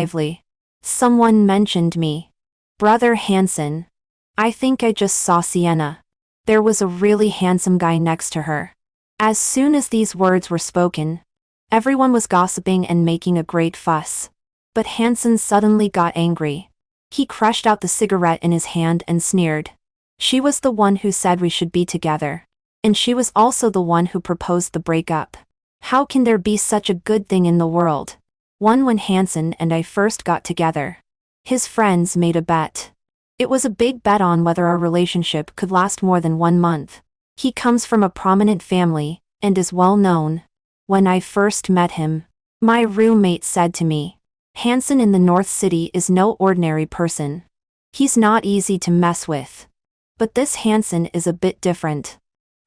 lively. Someone mentioned me. Brother Hansen. I think I just saw Sienna. There was a really handsome guy next to her. As soon as these words were spoken, everyone was gossiping and making a great fuss. But Hansen suddenly got angry. He crushed out the cigarette in his hand and sneered. She was the one who said we should be together. And she was also the one who proposed the breakup. How can there be such a good thing in the world? When Hansen and I first got together, his friends made a bet. It was a big bet on whether our relationship could last more than 1 month. He comes from a prominent family, and is well known. When I first met him, my roommate said to me, Hansen in the North City is no ordinary person. He's not easy to mess with. But this Hansen is a bit different.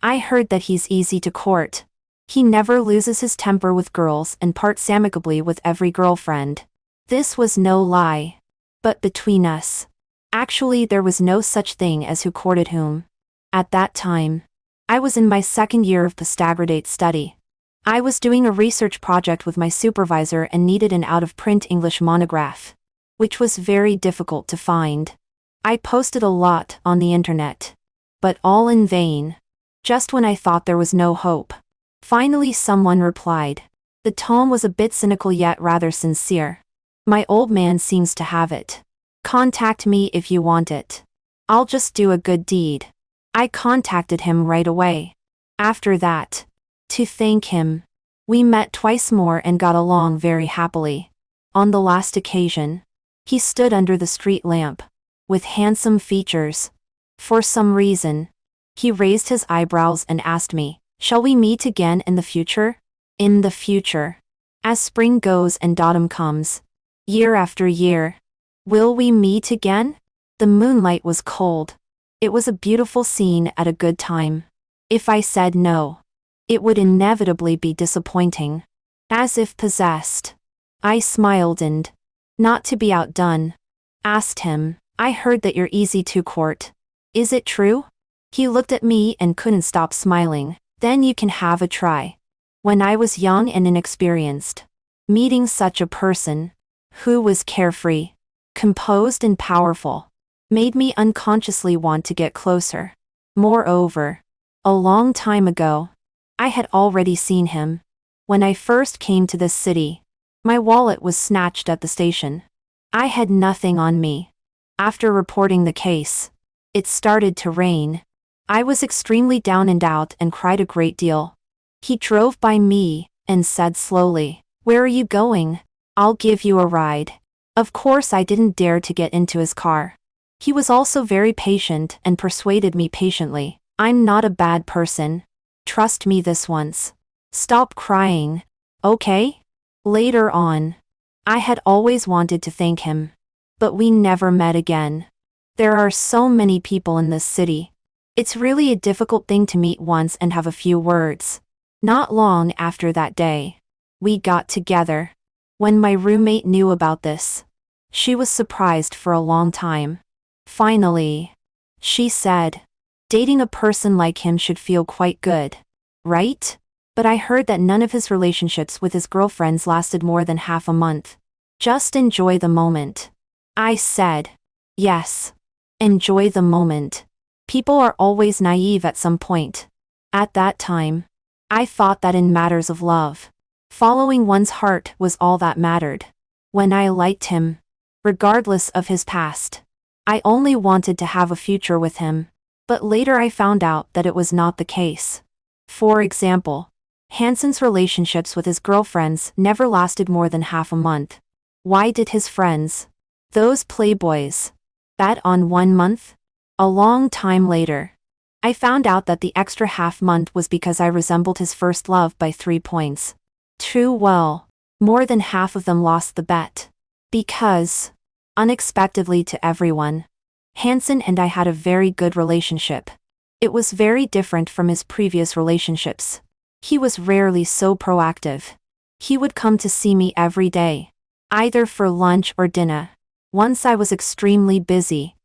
I heard that he's easy to court. He never loses his temper with girls and parts amicably with every girlfriend. This was no lie. But between us, actually there was no such thing as who courted whom. At that time, I was in my 2nd year of postgraduate study. I was doing a research project with my supervisor and needed an out-of-print English monograph, which was very difficult to find. I posted a lot on the internet, but all in vain. Just when I thought there was no hope, finally someone replied. The tone was a bit cynical yet rather sincere. My old man seems to have it. Contact me if you want it. I'll just do a good deed. I contacted him right away. After that, to thank him, we met twice more and got along very happily. On the last occasion, he stood under the street lamp, with handsome features. For some reason, he raised his eyebrows and asked me, shall we meet again in the future? In the future. As spring goes and autumn comes, year after year, will we meet again? The moonlight was cold. It was a beautiful scene at a good time. If I said no, it would inevitably be disappointing. As if possessed, I smiled and, not to be outdone, asked him, I heard that you're easy to court. Is it true? He looked at me and couldn't stop smiling. Then you can have a try. When I was young and inexperienced, meeting such a person, who was carefree, composed and powerful, made me unconsciously want to get closer. Moreover, a long time ago, I had already seen him. When I first came to this city, my wallet was snatched at the station. I had nothing on me. After reporting the case, it started to rain. I was extremely down and out and cried a great deal. He drove by me and said slowly, where are you going? I'll give you a ride. Of course I didn't dare to get into his car. He was also very patient and persuaded me patiently. I'm not a bad person. Trust me this once. Stop crying. Okay? Later on, I had always wanted to thank him. But we never met again. There are so many people in this city. It's really a difficult thing to meet once and have a few words. Not long after that day, we got together. When my roommate knew about this, she was surprised for a long time. Finally, she said, dating a person like him should feel quite good, right? But I heard that none of his relationships with his girlfriends lasted more than half a month. Just enjoy the moment. I said, yes. Enjoy the moment. People are always naive at some point. At that time, I thought that in matters of love, following one's heart was all that mattered. When I liked him, regardless of his past, I only wanted to have a future with him. But later I found out that it was not the case. For example, Hansen's relationships with his girlfriends never lasted more than half a month. Why did his friends, those playboys, bet on 1 month? A long time later, I found out that the extra half month was because I resembled his first love by 3 points. Too well, more than half of them lost the bet. Because, unexpectedly to everyone, Hansen and I had a very good relationship. It was very different from his previous relationships. He was rarely so proactive. He would come to see me every day, either for lunch or dinner. Once I was extremely busy,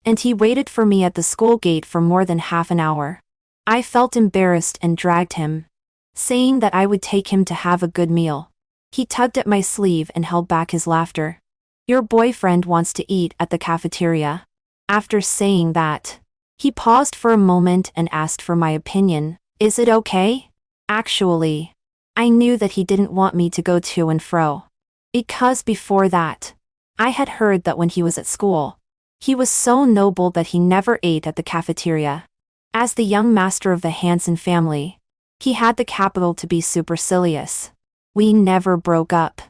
and he waited for me at the school gate for more than half an hour. I felt embarrassed and dragged him, saying that I would take him to have a good meal. He tugged at my sleeve and held back his laughter. Your boyfriend wants to eat at the cafeteria. After saying that, he paused for a moment and asked for my opinion. Is it okay? Actually, I knew that he didn't want me to go to and fro. Because before that, I had heard that when he was at school, he was so noble that he never ate at the cafeteria. As the young master of the Hansen family, he had the capital to be supercilious. We never broke up,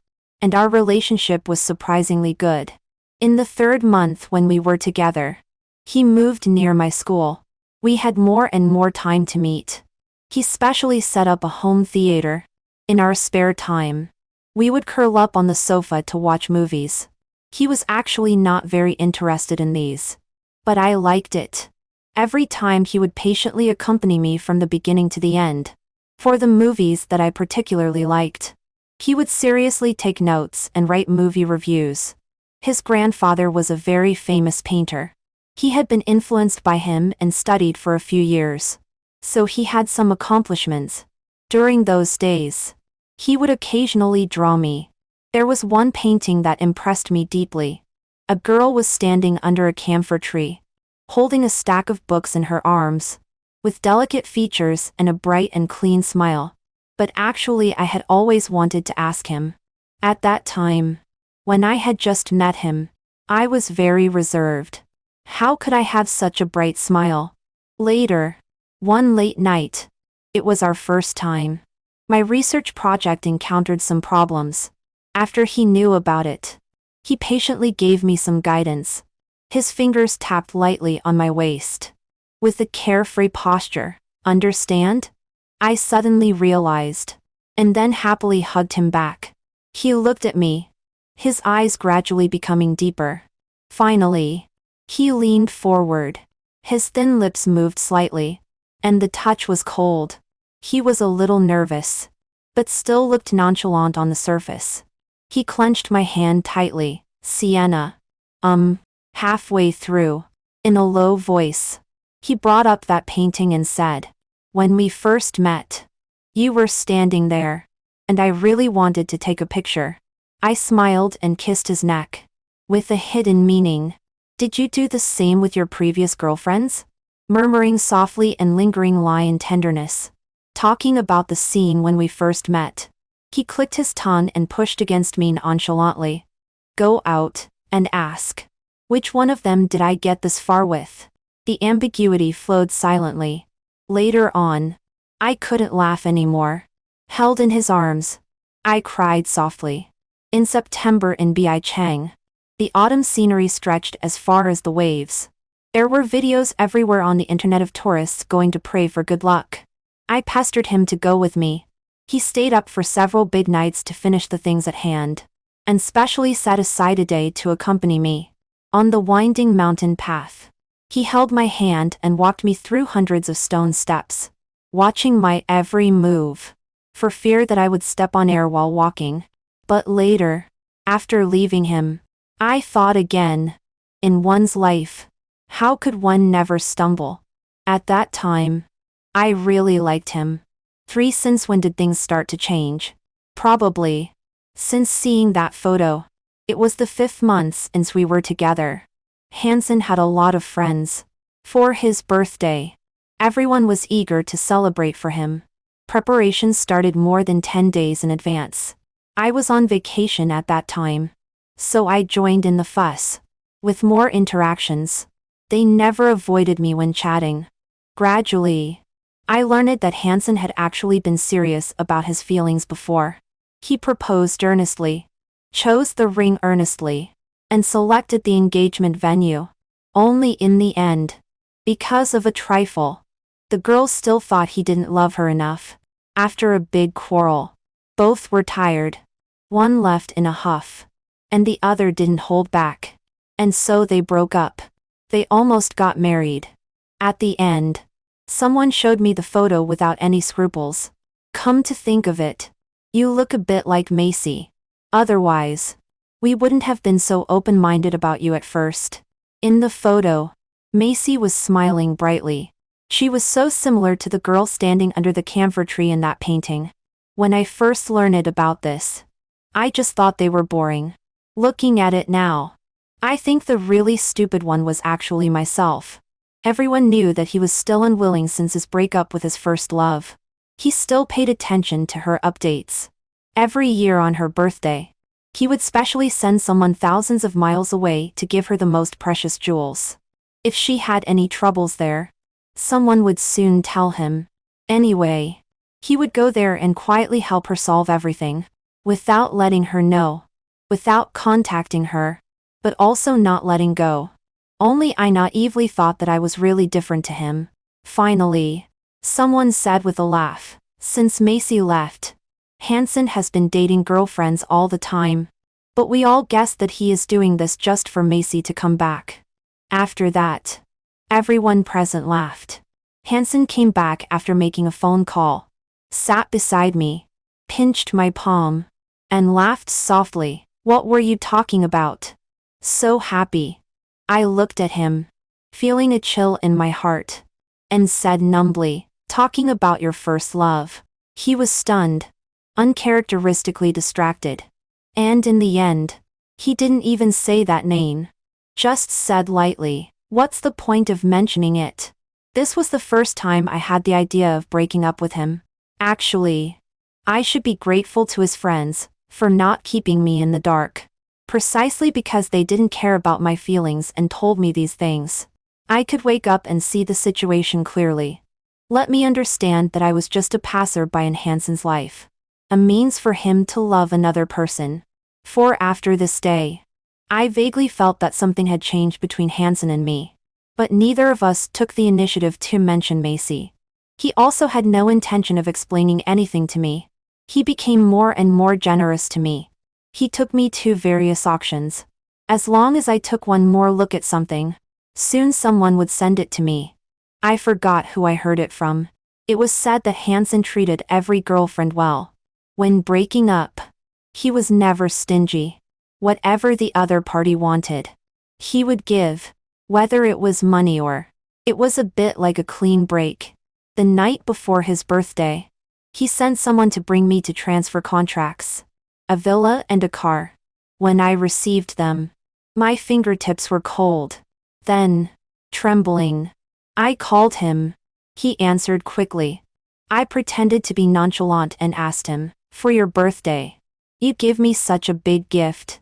and our relationship was surprisingly good. In the 3rd month when we were together, he moved near my school. We had more and more time to meet. He specially set up a home theater. In our spare time, we would curl up on the sofa to watch movies. He was actually not very interested in these, but I liked it. Every time he would patiently accompany me from the beginning to the end. For the movies that I particularly liked, he would seriously take notes and write movie reviews. His grandfather was a very famous painter. He had been influenced by him and studied for a few years, so he had some accomplishments. During those days, he would occasionally draw me. There was one painting that impressed me deeply. A girl was standing under a camphor tree, holding a stack of books in her arms, with delicate features and a bright and clean smile. But actually I had always wanted to ask him. At that time, when I had just met him, I was very reserved. How could I have such a bright smile? Later, one late night, it was our first time. My research project encountered some problems. After he knew about it, he patiently gave me some guidance. His fingers tapped lightly on my waist, with a carefree posture. Understand? I suddenly realized, and then happily hugged him back. He looked at me, his eyes gradually becoming deeper. Finally, he leaned forward. His thin lips moved slightly, and the touch was cold. He was a little nervous, but still looked nonchalant on the surface. He clenched my hand tightly. Sienna. Halfway through, in a low voice, he brought up that painting and said, when we first met, you were standing there, and I really wanted to take a picture. I smiled and kissed his neck, with a hidden meaning. Did you do the same with your previous girlfriends? Murmuring softly and lingering lie in tenderness. Talking about the scene when we first met. He clicked his tongue and pushed against me nonchalantly. Go out and ask. Which one of them did I get this far with? The ambiguity flowed silently. Later on, I couldn't laugh anymore. Held in his arms, I cried softly. In September in Bicheng, the autumn scenery stretched as far as the waves. There were videos everywhere on the internet of tourists going to pray for good luck. I pestered him to go with me. He stayed up for several big nights to finish the things at hand, and specially set aside a day to accompany me. On the winding mountain path, he held my hand and walked me through hundreds of stone steps, watching my every move, for fear that I would step on air while walking. But later, after leaving him, I thought again. In one's life, how could one never stumble? At that time, I really liked him. Since when did things start to change? Probably since seeing that photo. It was the 5th month since we were together. Hansen had a lot of friends. For his birthday, everyone was eager to celebrate for him. Preparations started more than 10 days in advance. I was on vacation at that time, so I joined in the fuss. With more interactions, they never avoided me when chatting. Gradually, I learned that Hansen had actually been serious about his feelings before. He proposed earnestly, chose the ring earnestly, and selected the engagement venue. Only in the end, because of a trifle, the girl still thought he didn't love her enough. After a big quarrel, both were tired. One left in a huff, and the other didn't hold back. And so they broke up. They almost got married. At the end, someone showed me the photo without any scruples. Come to think of it, you look a bit like Macy. Otherwise, we wouldn't have been so open-minded about you at first. In the photo, Macy was smiling brightly. She was so similar to the girl standing under the camphor tree in that painting. When I first learned about this, I just thought they were boring. Looking at it now, I think the really stupid one was actually myself. Everyone knew that he was still unwilling since his breakup with his first love. He still paid attention to her updates. Every year on her birthday, he would specially send someone thousands of miles away to give her the most precious jewels. If she had any troubles there, someone would soon tell him. Anyway, he would go there and quietly help her solve everything, without letting her know, without contacting her, but also not letting go. Only I naively thought that I was really different to him. Finally, someone said with a laugh, since Macy left, Hansen has been dating girlfriends all the time. But we all guessed that he is doing this just for Macy to come back. After that, everyone present laughed. Hansen came back after making a phone call, sat beside me, pinched my palm, and laughed softly. What were you talking about? So happy. I looked at him, feeling a chill in my heart, and said numbly, talking about your first love. He was stunned, uncharacteristically distracted. And in the end, he didn't even say that name. Just said lightly, what's the point of mentioning it? This was the first time I had the idea of breaking up with him. Actually, I should be grateful to his friends for not keeping me in the dark. Precisely because they didn't care about my feelings and told me these things, I could wake up and see the situation clearly. Let me understand that I was just a passerby in Hansen's life, a means for him to love another person. For after this day, I vaguely felt that something had changed between Hansen and me. But neither of us took the initiative to mention Macy. He also had no intention of explaining anything to me. He became more and more generous to me. He took me to various auctions. As long as I took one more look at something, soon someone would send it to me. I forgot who I heard it from. It was said that Hansen treated every girlfriend well. When breaking up, he was never stingy. Whatever the other party wanted, he would give, whether it was money or. It was a bit like a clean break. The night before his birthday, he sent someone to bring me to transfer contracts, a villa and a car. When I received them, my fingertips were cold. Then, trembling, I called him. He answered quickly. I pretended to be nonchalant and asked him, for your birthday, you give me such a big gift.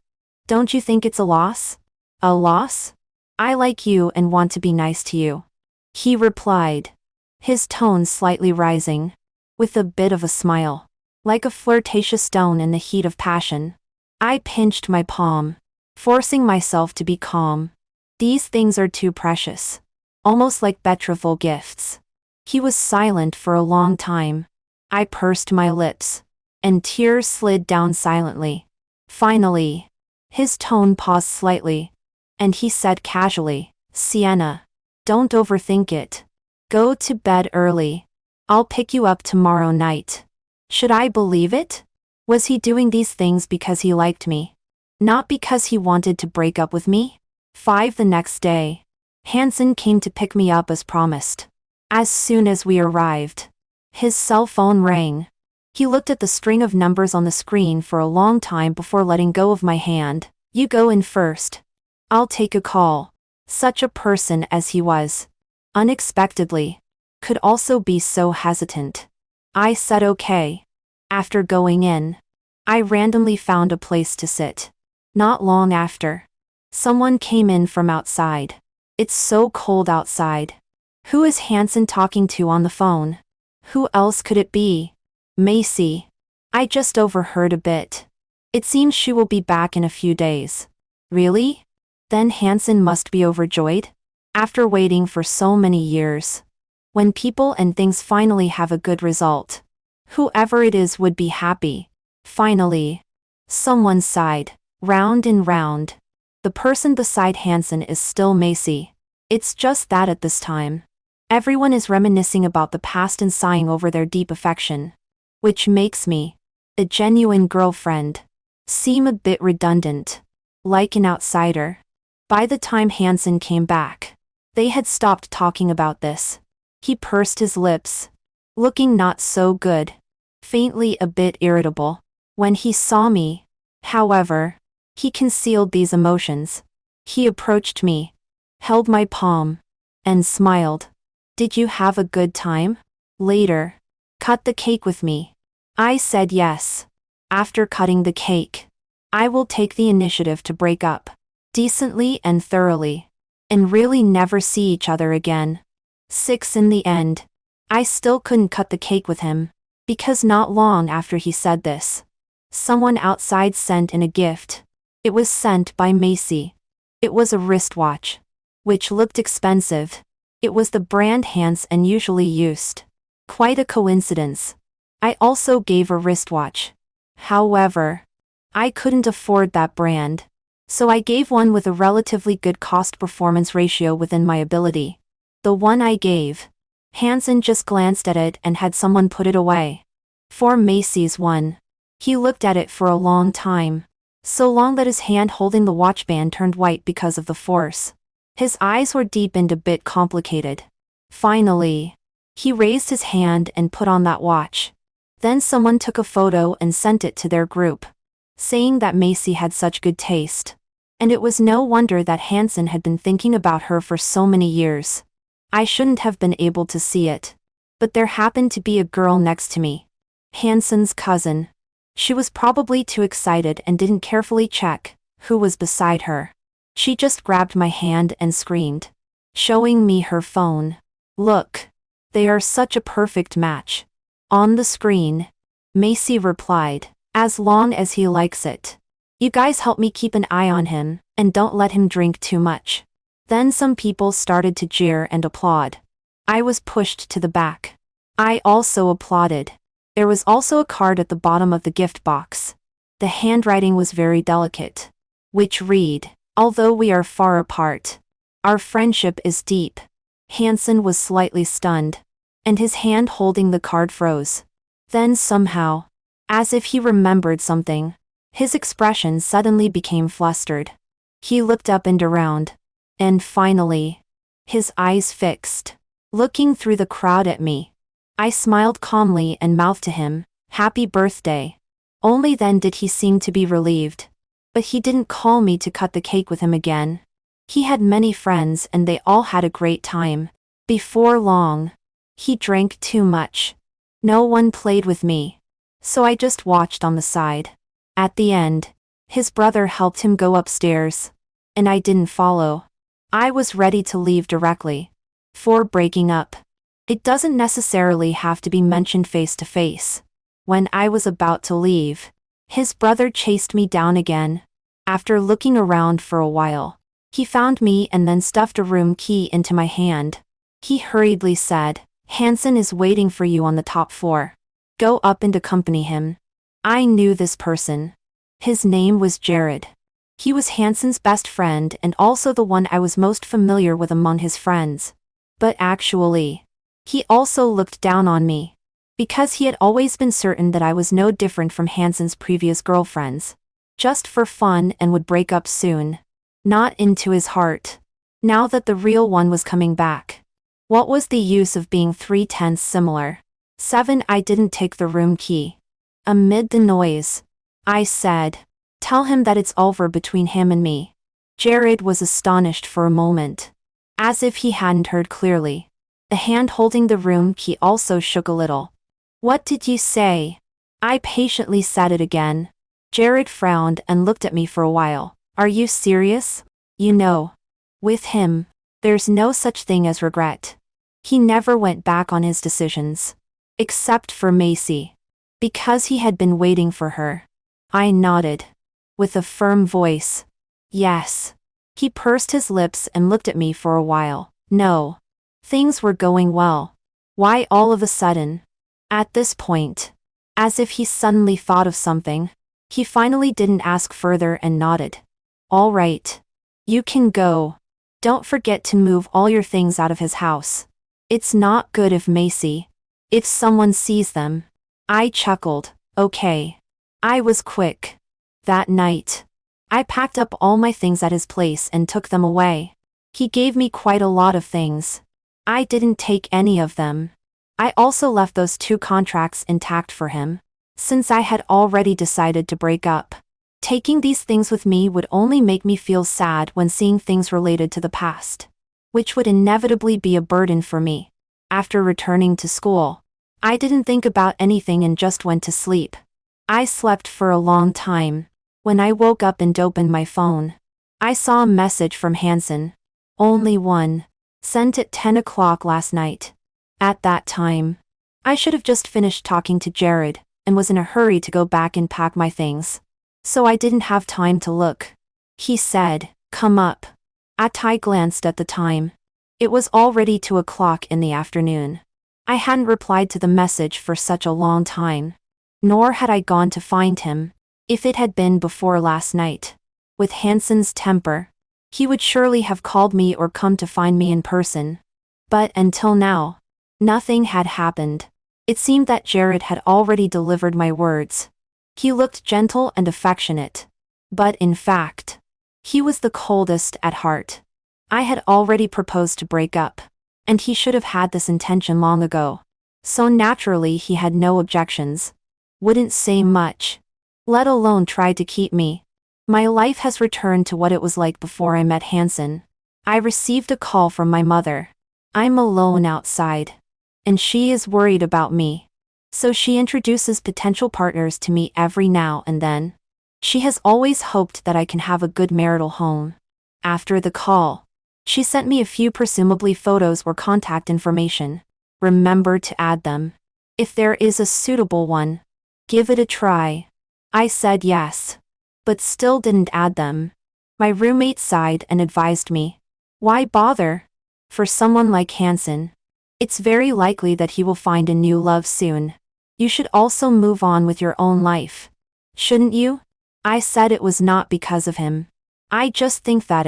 Don't you think it's a loss? A loss? I like you and want to be nice to you. He replied, his tone slightly rising, with a bit of a smile, like a flirtatious stone in the heat of passion. I pinched my palm, forcing myself to be calm. These things are too precious, almost like betrothal gifts. He was silent for a long time. I pursed my lips, and tears slid down silently. Finally, his tone paused slightly, and he said casually, Sienna, don't overthink it. Go to bed early. I'll pick you up tomorrow night. Should I believe it? Was he doing these things because he liked me? Not because he wanted to break up with me? 5 the next day, Hansen came to pick me up as promised. As soon as we arrived, his cell phone rang. He looked at the string of numbers on the screen for a long time before letting go of my hand. You go in first. I'll take a call. Such a person as he was, unexpectedly, could also be so hesitant. I said okay. After going in, I randomly found a place to sit. Not long after, someone came in from outside. It's so cold outside. Who is Hansen talking to on the phone? Who else could it be? Macy. I just overheard a bit. It seems she will be back in a few days. Really? Then Hansen must be overjoyed? After waiting for so many years. When people and things finally have a good result, whoever it is would be happy. Finally, someone sighed, round and round. The person beside Hansen is still Macy. It's just that at this time, everyone is reminiscing about the past and sighing over their deep affection. Which makes me, a genuine girlfriend, seem a bit redundant, like an outsider. By the time Hansen came back, they had stopped talking about this. He pursed his lips, looking not so good, faintly a bit irritable. When he saw me, however, He concealed these emotions. He approached me, held my palm, and smiled. Did you have a good time? Later. Cut the cake with me. I said yes. After cutting the cake, I will take the initiative to break up, decently and thoroughly, and really never see each other again. 6 In the end, I still couldn't cut the cake with him, because not long after he said this, someone outside sent in a gift. It was sent by Macy. It was a wristwatch, which looked expensive. It was the brand Hansen usually used. Quite a coincidence. I also gave a wristwatch. However, I couldn't afford that brand, so I gave one with a relatively good cost-performance ratio within my ability. The one I gave, Hansen just glanced at it and had someone put it away. For Macy's one, he looked at it for a long time, so long that his hand holding the watch band turned white because of the force. His eyes were deepened a bit complicated. Finally, he raised his hand and put on that watch. Then someone took a photo and sent it to their group, saying that Macy had such good taste. And it was no wonder that Hansen had been thinking about her for so many years. I shouldn't have been able to see it, but there happened to be a girl next to me. Hansen's cousin. She was probably too excited and didn't carefully check who was beside her. She just grabbed my hand and screamed, showing me her phone. Look. They are such a perfect match. On the screen, Macy replied, as long as he likes it. You guys help me keep an eye on him, and don't let him drink too much. Then some people started to jeer and applaud. I was pushed to the back. I also applauded. There was also a card at the bottom of the gift box. The handwriting was very delicate, which read, although we are far apart, our friendship is deep. Hansen was slightly stunned, and his hand holding the card froze. Then somehow, as if he remembered something, his expression suddenly became flustered. He looked up and around, and finally, his eyes fixed, looking through the crowd at me. I smiled calmly and mouthed to him, "Happy birthday." Only then did he seem to be relieved. But he didn't call me to cut the cake with him again. He had many friends and they all had a great time. Before long, he drank too much. No one played with me, so I just watched on the side. At the end, his brother helped him go upstairs, and I didn't follow. I was ready to leave directly. For breaking up, it doesn't necessarily have to be mentioned face to face. When I was about to leave, his brother chased me down again. After looking around for a while, he found me and then stuffed a room key into my hand. He hurriedly said, "Hansen is waiting for you on the top floor. Go up and accompany him." I knew this person. His name was Jared. He was Hansen's best friend and also the one I was most familiar with among his friends. But actually, he also looked down on me, because he had always been certain that I was no different from Hansen's previous girlfriends. Just for fun and would break up soon. Not into his heart. Now that the real one was coming back, what was the use of being 3/10 similar? 7 I didn't take the room key. Amid the noise, I said, "Tell him that it's over between him and me." Jared was astonished for a moment, as if he hadn't heard clearly. The hand holding the room key also shook a little. "What did you say?" I patiently said it again. Jared frowned and looked at me for a while. "Are you serious? You know, with him, there's no such thing as regret. He never went back on his decisions. Except for Macy. Because he had been waiting for her." I nodded. With a firm voice. "Yes." He pursed his lips and looked at me for a while. "No. Things were going well. Why all of a sudden?" At this point, as if he suddenly thought of something, he finally didn't ask further and nodded. "All right. You can go. Don't forget to move all your things out of his house. It's not good if someone sees them." I chuckled. "Okay." I was quick. That night, I packed up all my things at his place and took them away. He gave me quite a lot of things. I didn't take any of them. I also left those 2 contracts intact for him, since I had already decided to break up. Taking these things with me would only make me feel sad when seeing things related to the past, which would inevitably be a burden for me. After returning to school, I didn't think about anything and just went to sleep. I slept for a long time. When I woke up and opened my phone, I saw a message from Hansen. Only one. Sent at 10 o'clock last night. At that time, I should have just finished talking to Jared and was in a hurry to go back and pack my things. So I didn't have time to look. He said, "Come up." I glanced at the time. It was already 2 o'clock in the afternoon. I hadn't replied to the message for such a long time. Nor had I gone to find him. If it had been before last night, with Hansen's temper, he would surely have called me or come to find me in person. But until now, nothing had happened. It seemed that Jared had already delivered my words. He looked gentle and affectionate. But in fact, he was the coldest at heart. I had already proposed to break up, and he should have had this intention long ago. So naturally he had no objections. Wouldn't say much, let alone try to keep me. My life has returned to what it was like before I met Hansen. I received a call from my mother. I'm alone outside, and she is worried about me. So she introduces potential partners to me every now and then. She has always hoped that I can have a good marital home. After the call, she sent me a few presumably photos or contact information. Remember to add them. If there is a suitable one, give it a try. I said yes, but still didn't add them. My roommate sighed and advised me, "Why bother? For someone like Hansen, it's very likely that he will find a new love soon. You should also move on with your own life. Shouldn't you?" I said it was not because of him. I just think that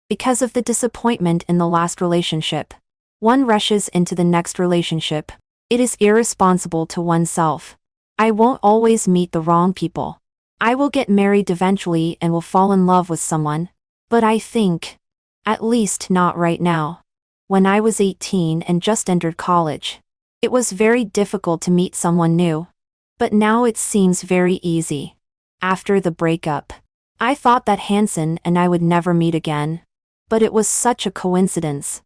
because of the disappointment in the last relationship, one rushes into the next relationship, it is irresponsible to oneself. I won't always meet the wrong people. I will get married eventually and will fall in love with someone. But I think, at least not right now. When I was 18 and just entered college, it was very difficult to meet someone new. But now it seems very easy. After the breakup, I thought that Hansen and I would never meet again. But it was such a coincidence.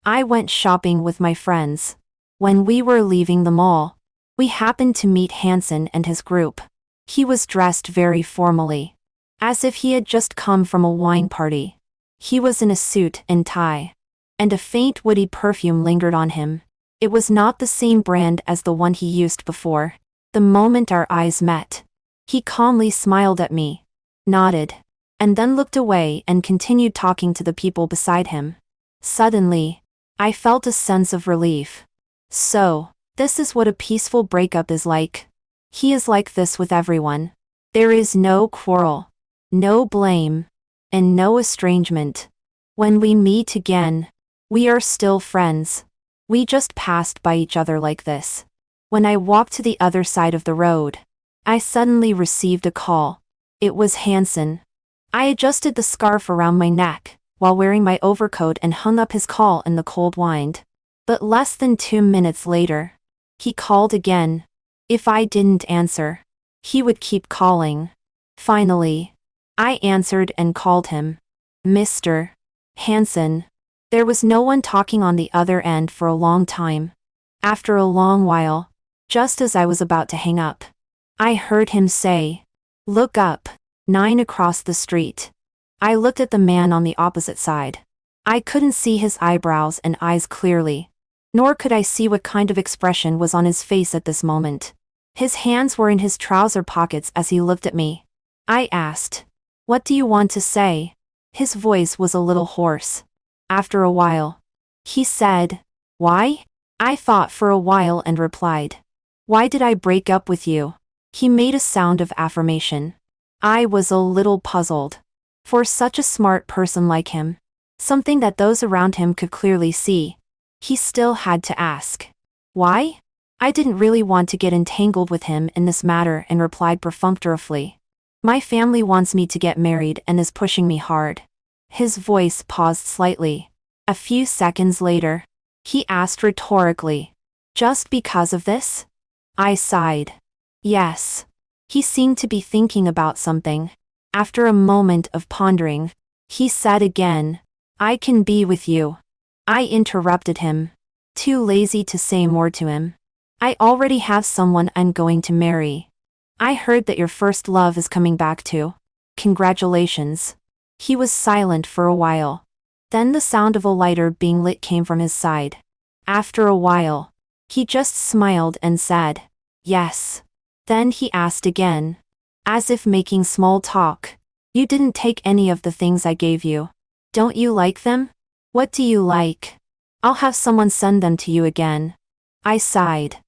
I went shopping with my friends. When we were leaving the mall, we happened to meet Hansen and his group. He was dressed very formally, as if he had just come from a wine party. He was in a suit and tie, and a faint woody perfume lingered on him. It was not the same brand as the one he used before. The moment our eyes met, he calmly smiled at me, nodded, and then looked away and continued talking to the people beside him. Suddenly, I felt a sense of relief. So, this is what a peaceful breakup is like. He is like this with everyone. There is no quarrel, no blame, and no estrangement. When we meet again, we are still friends. We just passed by each other like this. When I walked to the other side of the road, I suddenly received a call. It was Hansen. I adjusted the scarf around my neck while wearing my overcoat and hung up his call in the cold wind. But less than 2 minutes later, he called again. If I didn't answer, he would keep calling. Finally, I answered and called him. "Mr. Hansen." There was no one talking on the other end for a long time. After a long while, just as I was about to hang up, I heard him say, "Look up, 9 across the street." I looked at the man on the opposite side. I couldn't see his eyebrows and eyes clearly, nor could I see what kind of expression was on his face at this moment. His hands were in his trouser pockets as he looked at me. I asked, "What do you want to say?" His voice was a little hoarse. After a while, he said, "Why?" I thought for a while and replied, "Why did I break up with you?" He made a sound of affirmation. I was a little puzzled. For such a smart person like him, something that those around him could clearly see, he still had to ask, "Why?" I didn't really want to get entangled with him in this matter and replied perfunctorily, "My family wants me to get married and is pushing me hard." His voice paused slightly. A few seconds later, he asked rhetorically, "Just because of this?" I sighed. Yes. He seemed to be thinking about something. After a moment of pondering, he said again, I can be with you. I interrupted him, too lazy to say more to him. I already have someone I'm going to marry. I heard that your first love is coming back too. Congratulations. He was silent for a while. Then the sound of a lighter being lit came from his side. After a while, he just smiled and said, yes. Then he asked again, as if making small talk, you didn't take any of the things I gave you. Don't you like them? What do you like? I'll have someone send them to you again. I sighed.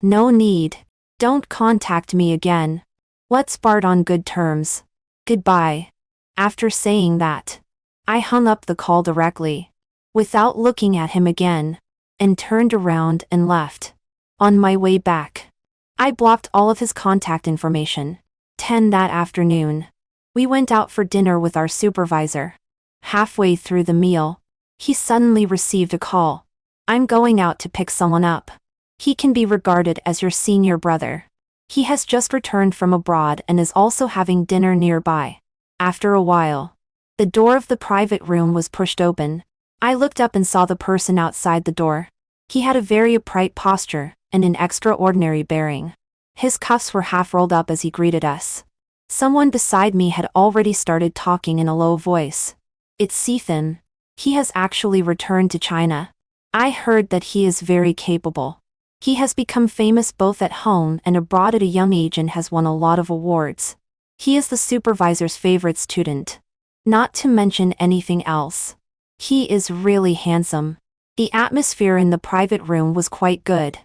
No need. Don't contact me again. Let's part on good terms. Goodbye. After saying that, I hung up the call directly, without looking at him again, and turned around and left. On my way back, I blocked all of his contact information. 10 that afternoon, we went out for dinner with our supervisor. Halfway through the meal, he suddenly received a call. I'm going out to pick someone up. He can be regarded as your senior brother. He has just returned from abroad and is also having dinner nearby. After a while, the door of the private room was pushed open. I looked up and saw the person outside the door. He had a very upright posture and an extraordinary bearing. His cuffs were half rolled up as he greeted us. Someone beside me had already started talking in a low voice. It's Ethan. He has actually returned to China. I heard that he is very capable. He has become famous both at home and abroad at a young age and has won a lot of awards. He is the supervisor's favorite student. Not to mention anything else. He is really handsome. The atmosphere in the private room was quite good.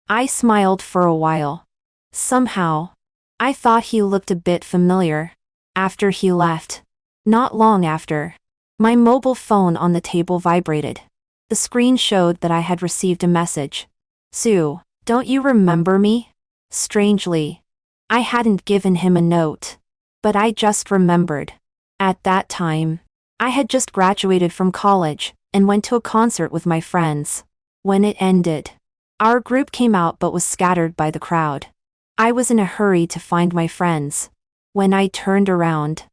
I smiled for a while. Somehow, I thought he looked a bit familiar. After he left, not long after, my mobile phone on the table vibrated. The screen showed that I had received a message. Sue, don't you remember me? Strangely, I hadn't given him a note. But I just remembered. At that time, I had just graduated from college and went to a concert with my friends. When it ended, our group came out but was scattered by the crowd. I was in a hurry to find my friends. When I turned around,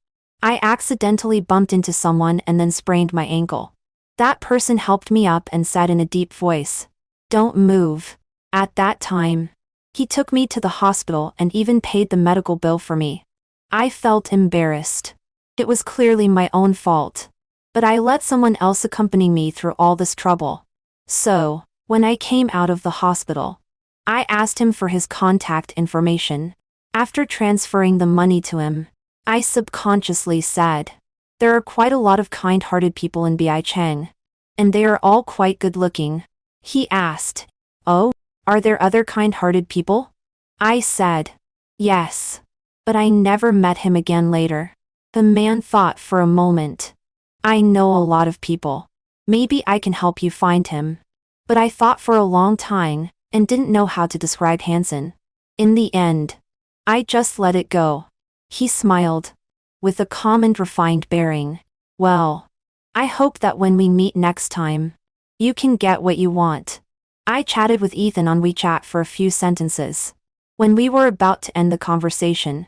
I accidentally bumped into someone and then sprained my ankle. That person helped me up and said in a deep voice, "Don't move." At that time, he took me to the hospital and even paid the medical bill for me. I felt embarrassed. It was clearly my own fault. But I let someone else accompany me through all this trouble. So, when I came out of the hospital, I asked him for his contact information. After transferring the money to him, I subconsciously said, there are quite a lot of kind-hearted people in Bicheng. And they are all quite good-looking. He asked, oh, are there other kind-hearted people? I said, yes. But I never met him again later. The man thought for a moment. I know a lot of people. Maybe I can help you find him. But I thought for a long time, and didn't know how to describe Hansen. In the end, I just let it go. He smiled, with a calm and refined bearing. Well, I hope that when we meet next time, you can get what you want. I chatted with Ethan on WeChat for a few sentences. When we were about to end the conversation,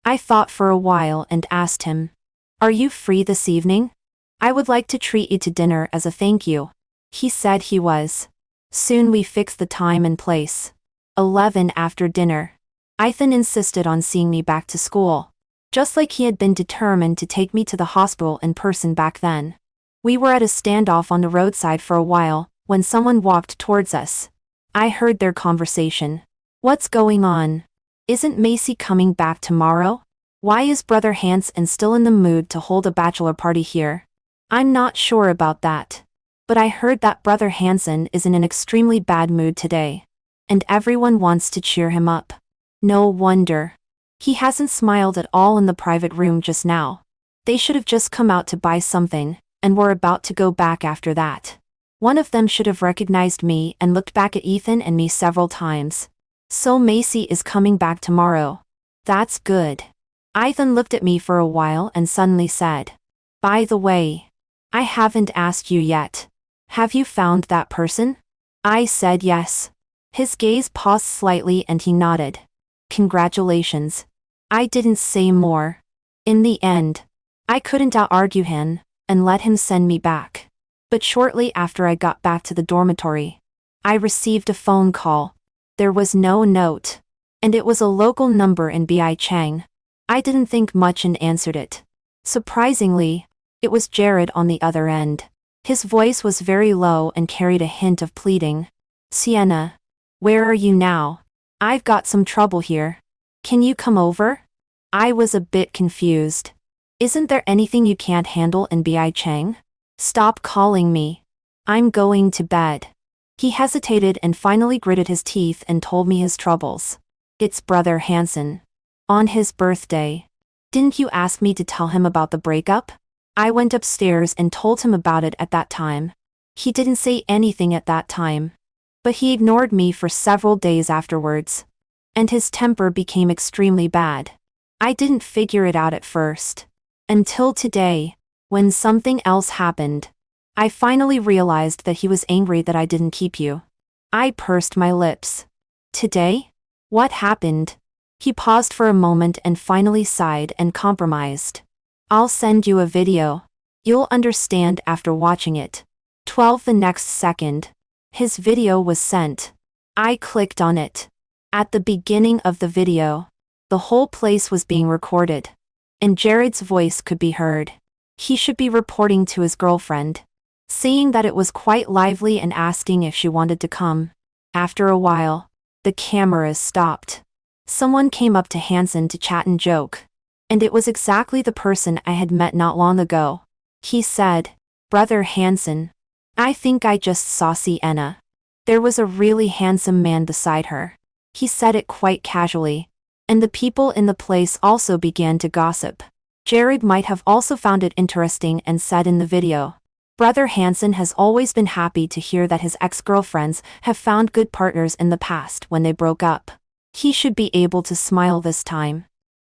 I thought for a while and asked him, are you free this evening? I would like to treat you to dinner as a thank you. He said he was. Soon we fixed the time and place. 11 after dinner. Ethan insisted on seeing me back to school. Just like he had been determined to take me to the hospital in person back then. We were at a standoff on the roadside for a while, when someone walked towards us. I heard their conversation. What's going on? Isn't Macy coming back tomorrow? Why is Brother Hansen still in the mood to hold a bachelor party here? I'm not sure about that. But I heard that Brother Hansen is in an extremely bad mood today. And everyone wants to cheer him up. No wonder. He hasn't smiled at all in the private room just now. They should have just come out to buy something, and were about to go back after that. One of them should have recognized me and looked back at Ethan and me several times. So Macy is coming back tomorrow. That's good. Ethan looked at me for a while and suddenly said, by the way, I haven't asked you yet. Have you found that person? I said yes. His gaze paused slightly and he nodded. Congratulations. I didn't say more. In the end, I couldn't out-argue him and let him send me back. But shortly after I got back to the dormitory, I received a phone call. There was no note, and it was a local number in Bichang. I didn't think much and answered it. Surprisingly, it was Jared on the other end. His voice was very low and carried a hint of pleading. Sienna, where are you now? I've got some trouble here. Can you come over? I was a bit confused. Isn't there anything you can't handle in Bichang? Stop calling me. I'm going to bed. He hesitated and finally gritted his teeth and told me his troubles. It's Brother Hansen. On his birthday. Didn't you ask me to tell him about the breakup? I went upstairs and told him about it at that time. He didn't say anything at that time. But he ignored me for several days afterwards. And his temper became extremely bad. I didn't figure it out at first. Until today, when something else happened. I finally realized that he was angry that I didn't keep you. I pursed my lips. Today? What happened? He paused for a moment and finally sighed and compromised. I'll send you a video. You'll understand after watching it. 12 the next second. His video was sent. I clicked on it. At the beginning of the video, the whole place was being recorded. And Jared's voice could be heard. He should be reporting to his girlfriend. Saying that it was quite lively and asking if she wanted to come. After a while, the cameras stopped. Someone came up to Hansen to chat and joke. And it was exactly the person I had met not long ago. He said, Brother Hansen, I think I just saw Sienna. There was a really handsome man beside her. He said it quite casually. And the people in the place also began to gossip. Jared might have also found it interesting and said in the video, Brother Hansen has always been happy to hear that his ex-girlfriends have found good partners in the past when they broke up. He should be able to smile this time.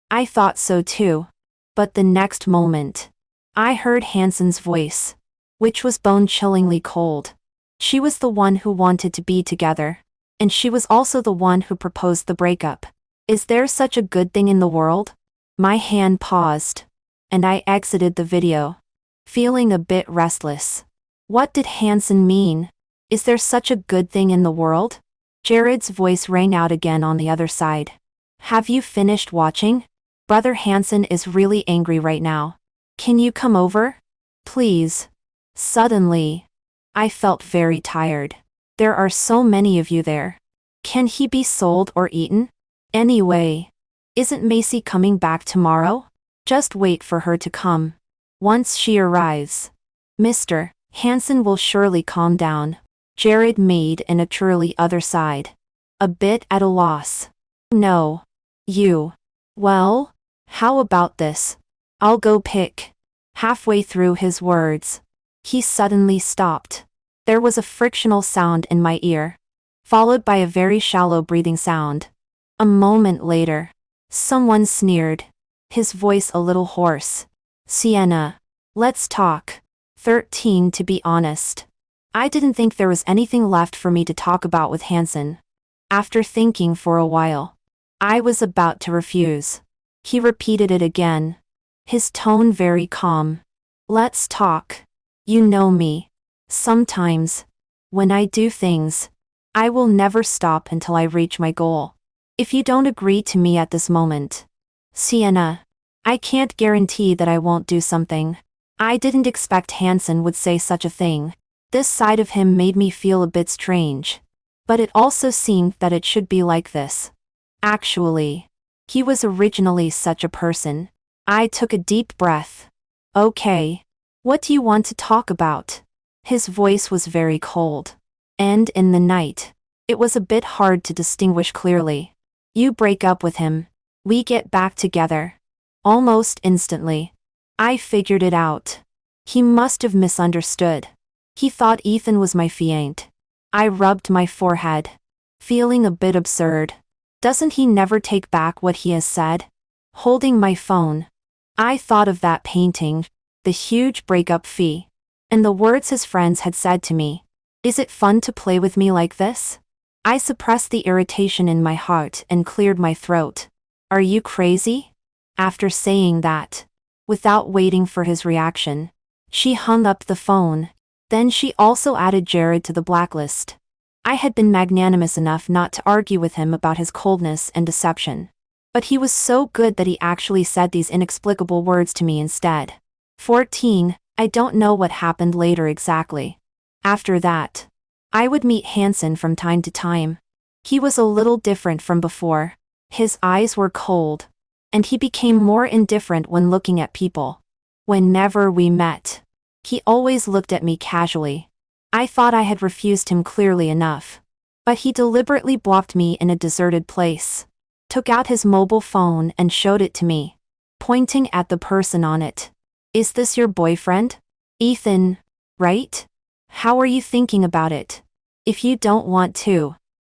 I thought so too. But the next moment, I heard Hansen's voice, which was bone-chillingly cold. She was the one who wanted to be together. And she was also the one who proposed the breakup. Is there such a good thing in the world? My hand paused. And I exited the video. Feeling a bit restless. What did Hansen mean? Is there such a good thing in the world? Jared's voice rang out again on the other side. Have you finished watching? Brother Hansen is really angry right now. Can you come over? Please. Suddenly, I felt very tired. There are so many of you there. Can he be sold or eaten? Anyway, isn't Macy coming back tomorrow? Just wait for her to come. Once she arrives, Mr. Hansen will surely calm down. Jared made an utterly other side. A bit at a loss. No. You. Well, how about this? I'll go pick. Halfway through his words, he suddenly stopped. There was a frictional sound in my ear, followed by a very shallow breathing sound. A moment later, someone sneered, his voice a little hoarse. Sienna, let's talk. 13 to be honest. I didn't think there was anything left for me to talk about with Hansen. After thinking for a while, I was about to refuse. He repeated it again, his tone very calm. Let's talk. You know me. Sometimes, when I do things, I will never stop until I reach my goal. If you don't agree to me at this moment, Sienna, I can't guarantee that I won't do something. I didn't expect Hansen would say such a thing. This side of him made me feel a bit strange. But it also seemed that it should be like this. Actually, he was originally such a person. I took a deep breath. Okay. What do you want to talk about? His voice was very cold. And in the night, it was a bit hard to distinguish clearly. You break up with him. We get back together. Almost instantly. I figured it out. He must have misunderstood. He thought Ethan was my fiancé. I rubbed my forehead, feeling a bit absurd. Doesn't he never take back what he has said? Holding my phone, I thought of that painting, the huge breakup fee, and the words his friends had said to me. Is it fun to play with me like this? I suppressed the irritation in my heart and cleared my throat. Are you crazy? After saying that, without waiting for his reaction. She hung up the phone. Then she also added Jared to the blacklist. I had been magnanimous enough not to argue with him about his coldness and deception. But he was so good that he actually said these inexplicable words to me instead. 14. I don't know what happened later exactly. After that, I would meet Hansen from time to time. He was a little different from before. His eyes were cold, and he became more indifferent when looking at people. Whenever we met, he always looked at me casually. I thought I had refused him clearly enough. But he deliberately blocked me in a deserted place, took out his mobile phone and showed it to me, pointing at the person on it. Is this your boyfriend? Ethan, right? How are you thinking about it? If you don't want to,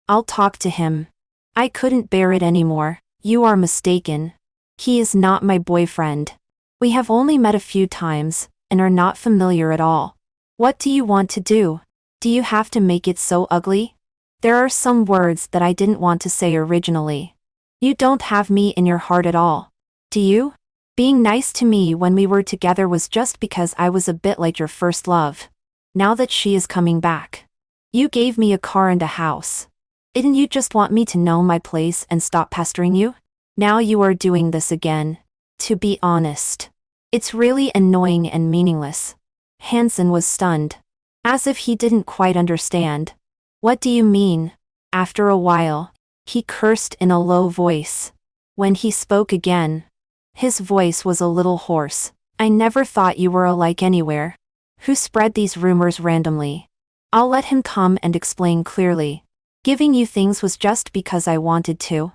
I'll talk to him. I couldn't bear it anymore. You are mistaken. He is not my boyfriend. We have only met a few times, and are not familiar at all. What do you want to do? Do you have to make it so ugly? There are some words that I didn't want to say originally. You don't have me in your heart at all. Do you? Being nice to me when we were together was just because I was a bit like your first love. Now that she is coming back. You gave me a car and a house. Didn't you just want me to know my place and stop pestering you? Now you are doing this again. To be honest, it's really annoying and meaningless. Hansen was stunned, as if he didn't quite understand. What do you mean? After a while, he cursed in a low voice. When he spoke again, his voice was a little hoarse. I never thought you were alike anywhere. Who spread these rumors randomly? I'll let him come and explain clearly. Giving you things was just because I wanted to.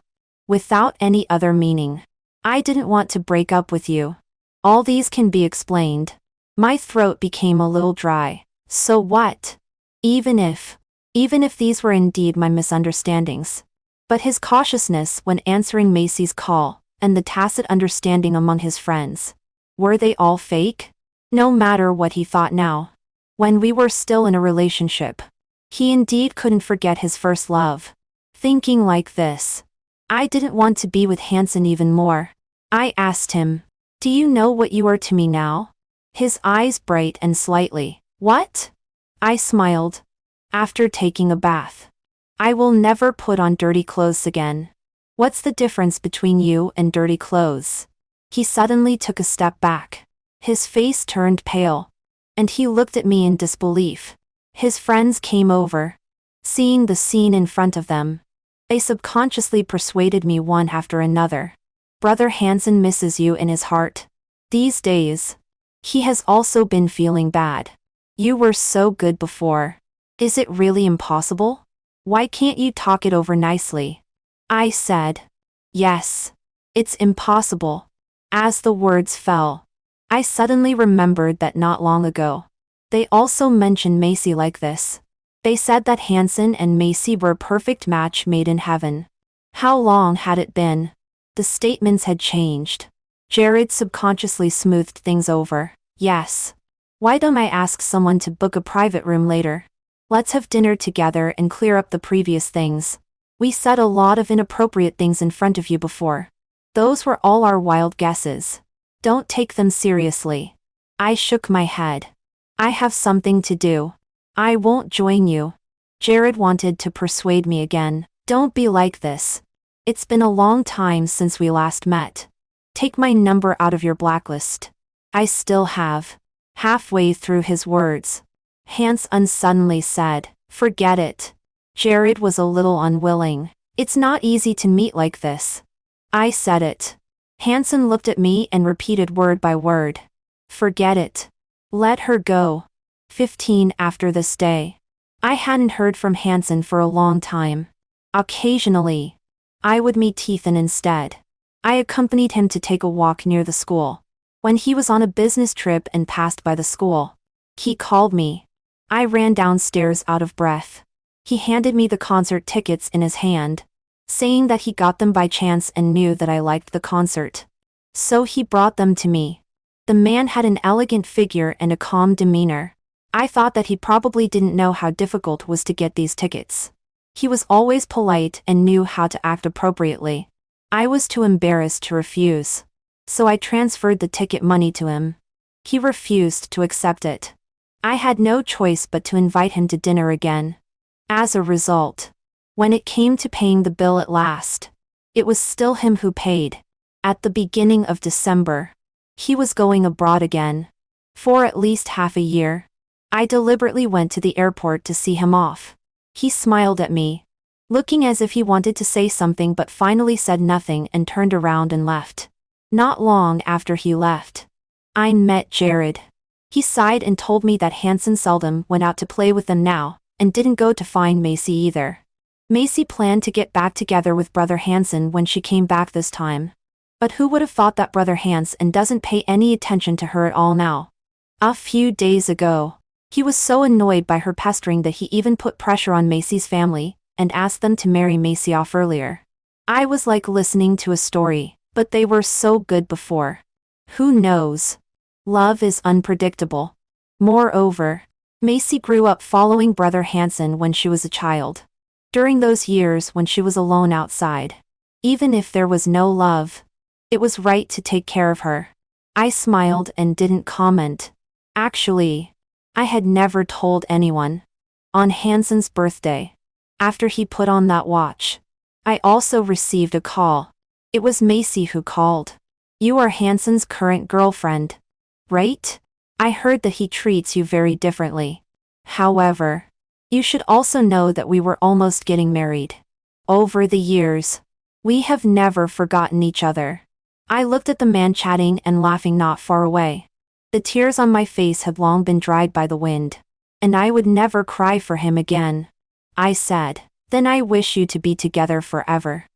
Without any other meaning. I didn't want to break up with you. All these can be explained. My throat became a little dry. So what? Even if these were indeed my misunderstandings. But his cautiousness when answering Macy's call, and the tacit understanding among his friends. Were they all fake? No matter what he thought now. When we were still in a relationship, he indeed couldn't forget his first love. Thinking like this, I didn't want to be with Hansen even more. I asked him, do you know what you are to me now? His eyes bright and slightly. What? I smiled. After taking a bath. I will never put on dirty clothes again. What's the difference between you and dirty clothes? He suddenly took a step back. His face turned pale. And he looked at me in disbelief. His friends came over. Seeing the scene in front of them, they subconsciously persuaded me one after another. Brother Hansen misses you in his heart. These days, he has also been feeling bad. You were so good before. Is it really impossible? Why can't you talk it over nicely? I said. Yes. It's impossible. As the words fell, I suddenly remembered that not long ago, they also mentioned Macy like this. They said that Hansen and Macy were a perfect match made in heaven. How long had it been? The statements had changed. Jared subconsciously smoothed things over. Yes. Why don't I ask someone to book a private room later? Let's have dinner together and clear up the previous things. We said a lot of inappropriate things in front of you before. Those were all our wild guesses. Don't take them seriously. I shook my head. I have something to do. I won't join you. Jared wanted to persuade me again. Don't be like this. It's been a long time since we last met. Take my number out of your blacklist. I still have. Halfway through his words, Hansen suddenly said, forget it. Jared was a little unwilling. It's not easy to meet like this. I said it. Hansen looked at me and repeated word by word. Forget it. Let her go. 15 After this day, I hadn't heard from Hansen for a long time. Occasionally, I would meet Ethan instead. I accompanied him to take a walk near the school. When he was on a business trip and passed by the school, he called me. I ran downstairs out of breath. He handed me the concert tickets in his hand, saying that he got them by chance and knew that I liked the concert. So he brought them to me. The man had an elegant figure and a calm demeanor. I thought that he probably didn't know how difficult it was to get these tickets. He was always polite and knew how to act appropriately. I was too embarrassed to refuse. so I transferred the ticket money to him. He refused to accept it. I had no choice but to invite him to dinner again. As a result, when it came to paying the bill at last, it was still him who paid. At the beginning of December, he was going abroad again. For at least half a year. I deliberately went to the airport to see him off. He smiled at me, looking as if he wanted to say something but finally said nothing and turned around and left. Not long after he left, I met Jared. He sighed and told me that Hanson seldom went out to play with them now, and didn't go to find Macy either. Macy planned to get back together with Brother Hanson when she came back this time. But who would have thought that Brother Hanson doesn't pay any attention to her at all now? A few days ago, he was so annoyed by her pestering that he even put pressure on Macy's family, and asked them to marry Macy off earlier. I was like listening to a story, but they were so good before. Who knows? Love is unpredictable. Moreover, Macy grew up following Brother Hanson when she was a child. During those years when she was alone outside, even if there was no love, it was right to take care of her. I smiled and didn't comment. Actually, I had never told anyone. On Hanson's birthday, after he put on that watch, I also received a call. It was Macy who called. "You are Hanson's current girlfriend, right? I heard that he treats you very differently. However, you should also know that we were almost getting married. Over the years, we have never forgotten each other." I looked at the man chatting and laughing not far away. The tears on my face had long been dried by the wind, and I would never cry for him again. I said, "Then I wish you to be together forever."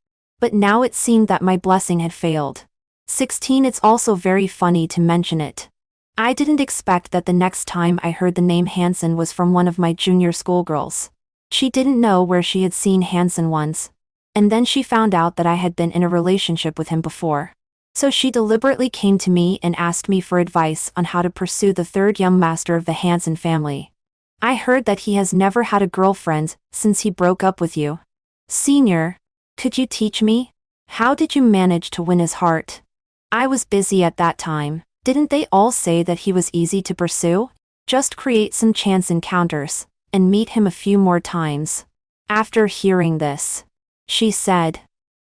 But now it seemed that my blessing had failed. 16. It's also very funny to mention it. I didn't expect that the next time I heard the name Hanson was from one of my junior schoolgirls. She didn't know where she had seen Hanson once. And then she found out that I had been in a relationship with him before. So she deliberately came to me and asked me for advice on how to pursue the third young master of the Hanson family. "I heard that he has never had a girlfriend since he broke up with you. Senior, could you teach me? How did you manage to win his heart?" I was busy at that time. Didn't they all say that he was easy to pursue? Just create some chance encounters, and meet him a few more times. After hearing this, she said,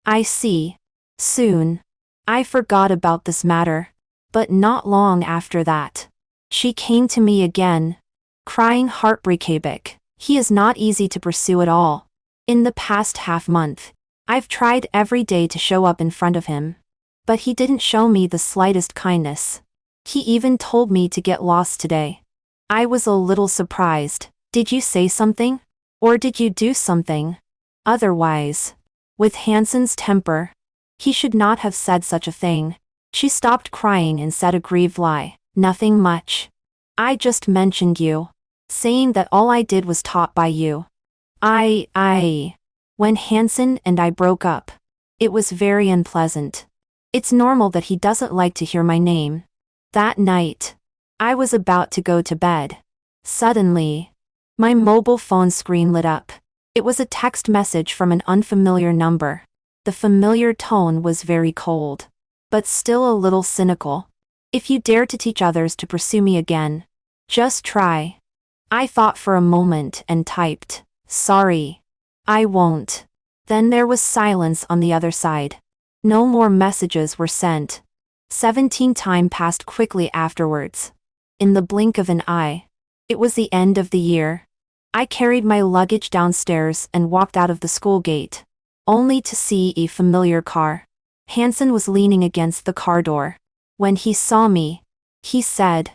"I see. Soon. I forgot about this matter." But not long after that, she came to me again, crying heartbreak. "He is not easy to pursue at all. In the past half month, I've tried every day to show up in front of him. But he didn't show me the slightest kindness. He even told me to get lost today." I was a little surprised. "Did you say something? Or did you do something? Otherwise, with Hanson's temper, he should not have said such a thing." She stopped crying and said a grieved lie. "Nothing much. I just mentioned you, saying that all I did was taught by you. When Hanson and I broke up, it was very unpleasant. It's normal that he doesn't like to hear my name." That night, I was about to go to bed. Suddenly, my mobile phone screen lit up. It was a text message from an unfamiliar number. The familiar tone was very cold, but still a little cynical. "If you dare to teach others to pursue me again, just try." I thought for a moment and typed, "Sorry, I won't." Then there was silence on the other side. No more messages were sent. 17 time passed quickly afterwards. In the blink of an eye, it was the end of the year. I carried my luggage downstairs and walked out of the school gate, only to see a familiar car. Hanson was leaning against the car door. When he saw me, he said,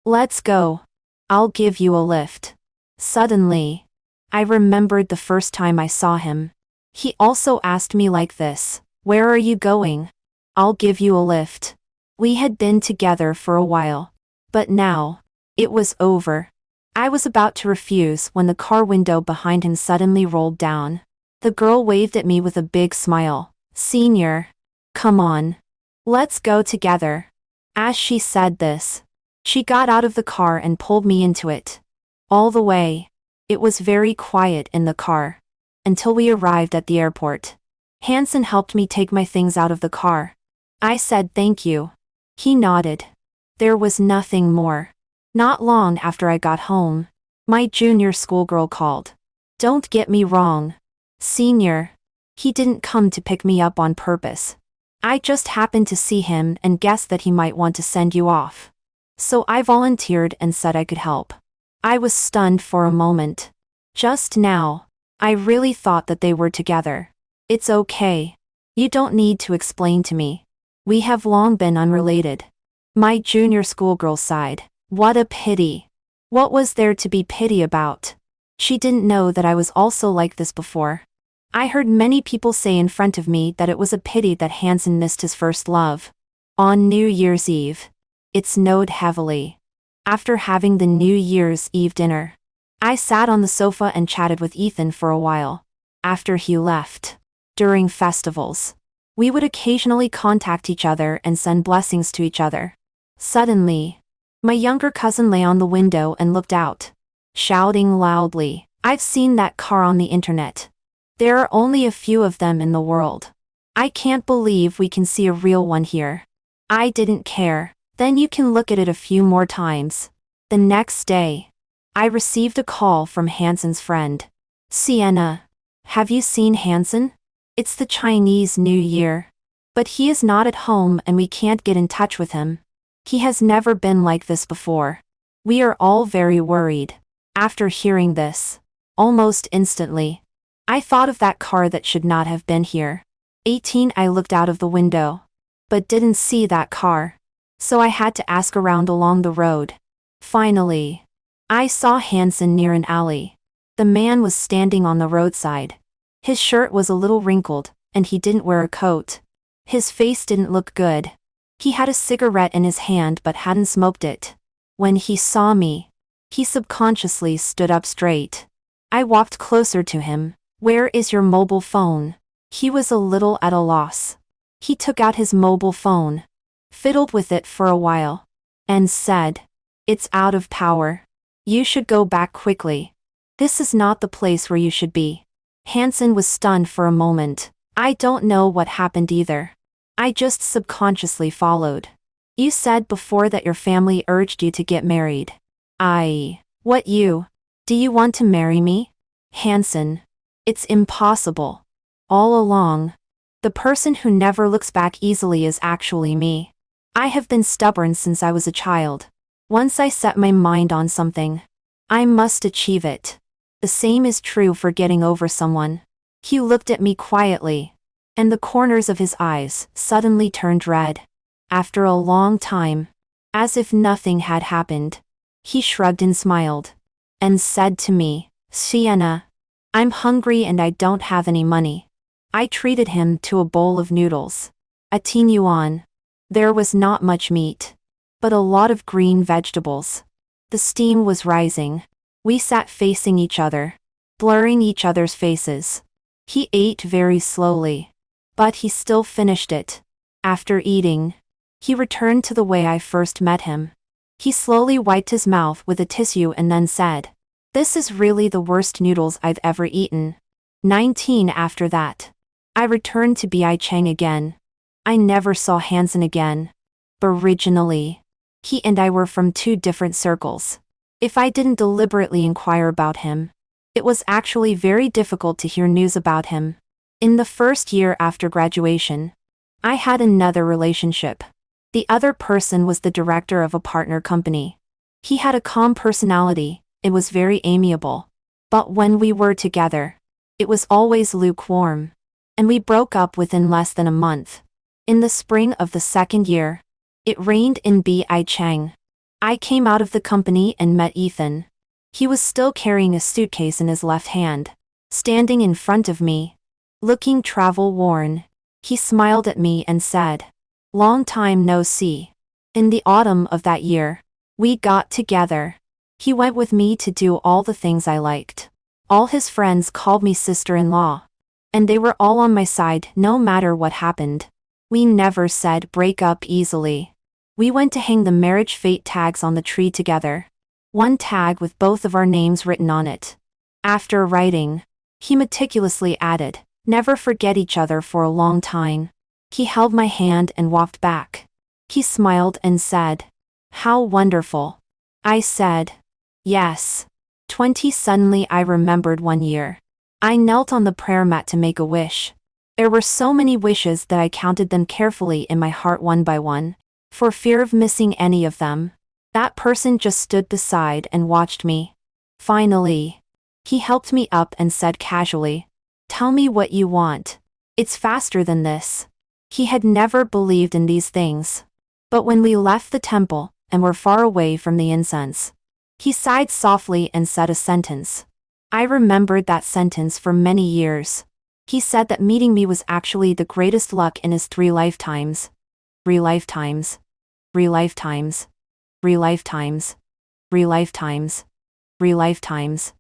"Let's go. I'll give you a lift." Suddenly, I remembered the first time I saw him. He also asked me like this, "Where are you going?" "I'll give you a lift." We had been together for a while, but now, it was over. I was about to refuse when the car window behind him suddenly rolled down. The girl waved at me with a big smile. "Senior, come on. Let's go together." As she said this, she got out of the car and pulled me into it. All the way, it was very quiet in the car, until we arrived at the airport. Hanson helped me take my things out of the car. I said thank you, He nodded. There was nothing more. Not long after I got home, my junior schoolgirl called. Don't get me wrong, senior. He didn't come to pick me up on purpose. I just happened to see him and guessed that he might want to send you off. So I volunteered and said I could help. I was stunned for a moment. Just now, I really thought that they were together. It's okay. You don't need to explain to me. We have long been unrelated. My junior schoolgirl sighed. What a pity. What was there to be pity about? She didn't know that I was also like this before. I heard many people say in front of me that it was a pity that Hansen missed his first love. On New Year's Eve, it snowed heavily. After having the New Year's Eve dinner, I sat on the sofa and chatted with Ethan for a while. After he left, during festivals, we would occasionally contact each other and send blessings to each other. Suddenly, my younger cousin lay on the window and looked out, shouting loudly, "I've seen that car on the internet. There are only a few of them in the world. I can't believe we can see a real one here." I didn't care. Then you can look at it a few more times. The next day, I received a call from Hansen's friend. Sienna, have you seen Hansen? It's the Chinese New Year. But he is not at home and we can't get in touch with him. He has never been like this before. We are all very worried. After hearing this, almost instantly, I thought of that car that should not have been here. 18 I looked out of the window, but didn't see that car. So I had to ask around along the road. Finally, I saw Hansen near an alley. The man was standing on the roadside. His shirt was a little wrinkled, and he didn't wear a coat. His face didn't look good. He had a cigarette in his hand but hadn't smoked it. When he saw me, he subconsciously stood up straight. I walked closer to him. "Where is your mobile phone?" He was a little at a loss. He took out his mobile phone, fiddled with it for a while, and said, "It's out of power. You should go back quickly. This is not the place where you should be." Hansen was stunned for a moment. I don't know what happened either. I just subconsciously followed. "You said before that your family urged you to get married." What you? Do you want to marry me?" Hansen. "It's impossible. All along, the person who never looks back easily is actually me. I have been stubborn since I was a child. Once I set my mind on something, I must achieve it. The same is true for getting over someone." He looked at me quietly, and the corners of his eyes suddenly turned red. After a long time, as if nothing had happened, he shrugged and smiled, and said to me, "Sienna, I'm hungry and I don't have any money." I treated him to a bowl of noodles. A yuan. There was not much meat, but a lot of green vegetables. The steam was rising. We sat facing each other, blurring each other's faces. He ate very slowly, but he still finished it. After eating, he returned to the way I first met him. He slowly wiped his mouth with a tissue and then said, "This is really the worst noodles I've ever eaten." 19 After that, I returned to Bi Cheng again. I never saw Hansen again. Originally, he and I were from two different circles. If I didn't deliberately inquire about him, it was actually very difficult to hear news about him. In the first year after graduation, I had another relationship. The other person was the director of a partner company. He had a calm personality, it was very amiable. But when we were together, it was always lukewarm. And we broke up within less than a month. In the spring of the second year, it rained in Bi Cheng. I came out of the company and met Ethan. He was still carrying a suitcase in his left hand, standing in front of me, looking travel-worn. He smiled at me and said, "Long time no see." In the autumn of that year, we got together. He went with me to do all the things I liked. All his friends called me sister-in-law. And they were all on my side no matter what happened. We never said break up easily. We went to hang the marriage fate tags on the tree together. One tag with both of our names written on it. After writing, he meticulously added, "Never forget each other for a long time." He held my hand and walked back. He smiled and said, "How wonderful." I said, "Yes." 20 Suddenly I remembered one year. I knelt on the prayer mat to make a wish. There were so many wishes that I counted them carefully in my heart one by one, for fear of missing any of them. That person just stood beside and watched me. Finally, he helped me up and said casually, "Tell me what you want. It's faster than this." He had never believed in these things. But when we left the temple and were far away from the incense, he sighed softly and said a sentence. I remembered that sentence for many years. He said that meeting me was actually the greatest luck in his 3 lifetimes. 3 lifetimes. 3 lifetimes. 3 lifetimes. 3 lifetimes. 3 lifetimes.